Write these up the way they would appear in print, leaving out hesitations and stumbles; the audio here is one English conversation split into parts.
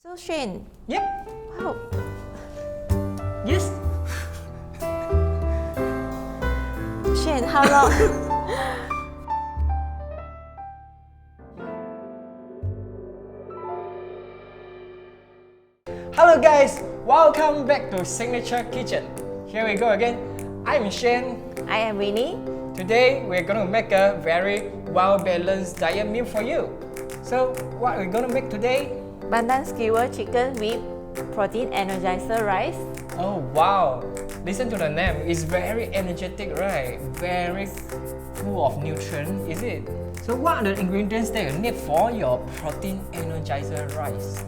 So Shane. Yep. Wow. Yes. Shane, how long? Hello guys, welcome back to Signature Kitchen. Here we go again. I'm Shane. I am Winnie. Today we're gonna make a very well-balanced diet meal for you. So what are we gonna make today? Pandan Skewered Chicken with Protein Energizer Rice. Oh wow! Listen to the name. It's very energetic, right? Very full of nutrients, is it? So what are the ingredients that you need for your Protein Energizer Rice?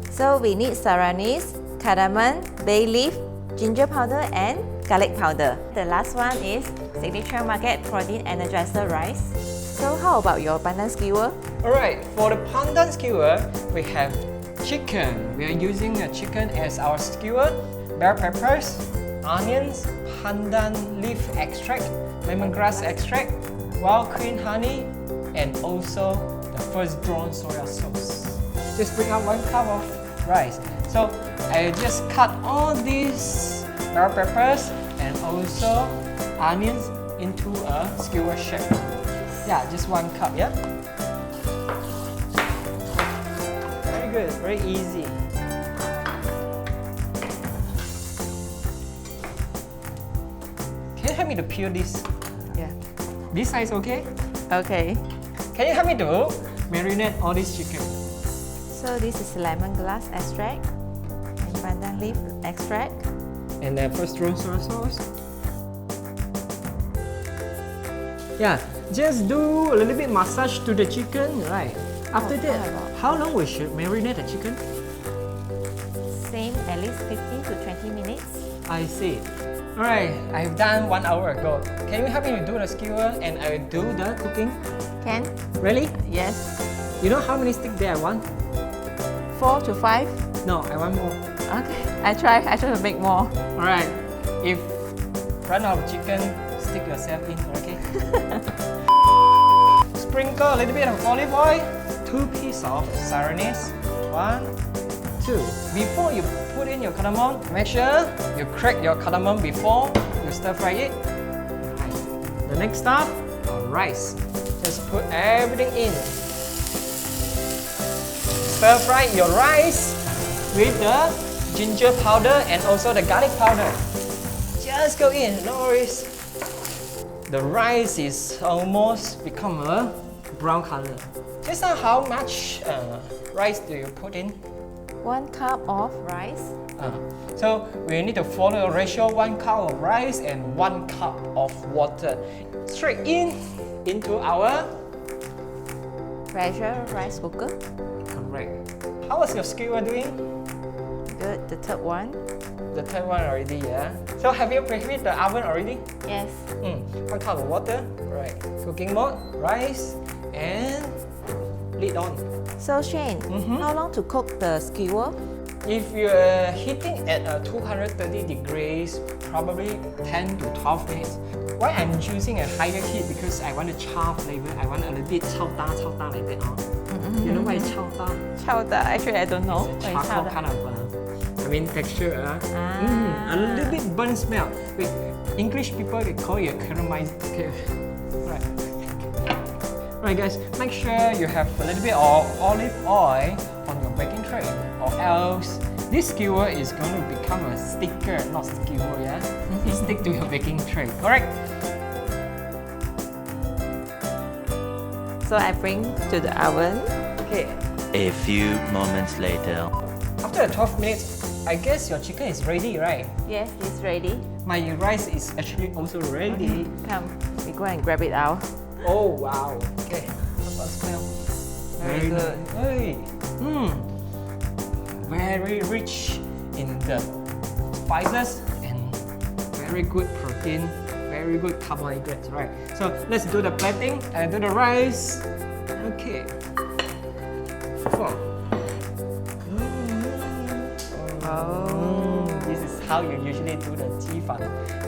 So we need anise, cardamom, bay leaf, ginger powder and garlic powder. The last one is Signature Market Protein Energizer Rice. So how about your pandan skewer? Alright, for the pandan skewer, we have chicken. We are using a chicken as our skewer, bell peppers, onions, pandan leaf extract, lemongrass extract, wild queen honey, and also the first drawn soya sauce. Just bring out 1 cup of rice. So I just cut all these bell peppers and also onions into a skewer shape. Yeah, just 1 cup, yeah? Very good, very easy. Can you help me to peel this? Yeah. This size okay? Okay. Can you help me to marinate all this chicken? So this is lemongrass extract and pandan leaf extract. And the first drawn soy sauce. Yeah, just do a little bit massage to the chicken, right? After that, how long we should marinate the chicken? Same, at least 15 to 20 minutes. I see. Alright, I've done 1 hour ago. Can you help me to do the skewer and I will do the cooking? Can? Really? Yes. You know how many sticks there I want? 4 to 5? No, I want more. Okay, I try to make more. Alright, if run out of chicken, stick yourself in, okay? Sprinkle a little bit of olive oil, 2 pieces of anise, 1, 2. Before you put in your cardamom, make sure you crack your cardamom before you stir fry it. Right. The next step, rice. Just put everything in. Stir fry your rice with the ginger powder and also the garlic powder. Just go in, no worries. The rice is almost become a brown color. Just now, how much rice do you put in? 1 cup of rice. So we need to follow a ratio: 1 cup of rice and 1 cup of water. Straight into our Pressure rice cooker. Correct. How was your skewer doing? Good, the third one. The third one already, yeah. So have you preheated the oven already? Yes. 1 cup of water. Right. Cooking mode, rice, and lid on. So Shane, how long to cook the skewer? If you're heating at 230 degrees, probably 10 to 12 minutes. Why I'm choosing a higher heat? Because I want the char flavor. I want a little bit chao da like that. You know what is chao da? Chao da, actually I don't know. It's a charcoal kind of, texture. A little bit burnt smell. With English people, they call it caramelized. Okay. Right guys, make sure you have a little bit of olive oil on your baking tray, or else this skewer is going to become a sticker, not skewer, yeah? It stick to your baking tray, correct? So I bring to the oven. Okay. A few moments later. After 12 minutes, I guess your chicken is ready, right? Yes, it's ready. My rice is actually also ready. Come, we go and grab it out. Oh wow. Okay. How about smell? Very good. Hey. Very rich in the spices and very good protein, very good carbohydrates, right? So let's do the plating and do the rice. Okay. This is how you usually do the 鸡饭,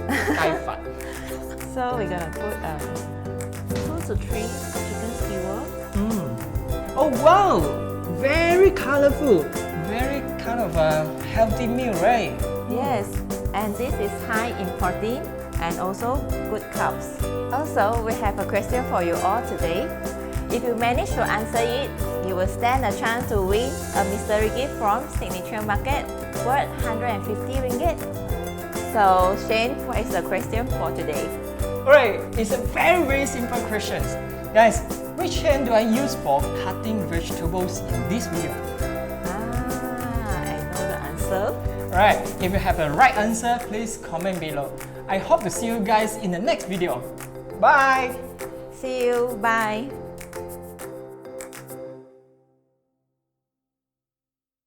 盖饭. So we're gonna put 2 to 3 chicken skewer. Oh wow! Very colorful, very kind of a healthy meal, right? Yes, and this is high in protein and also good carbs. Also, we have a question for you all today. If you manage to answer it, you will stand a chance to win a mystery gift from Signature Market worth 150 ringgit. So, Shane, what is the question for today? Alright, it's a very simple question. Guys, which hand do I use for cutting vegetables in this meal? I know the answer. Alright, if you have a right answer, please comment below. I hope to see you guys in the next video. Bye! See you, bye!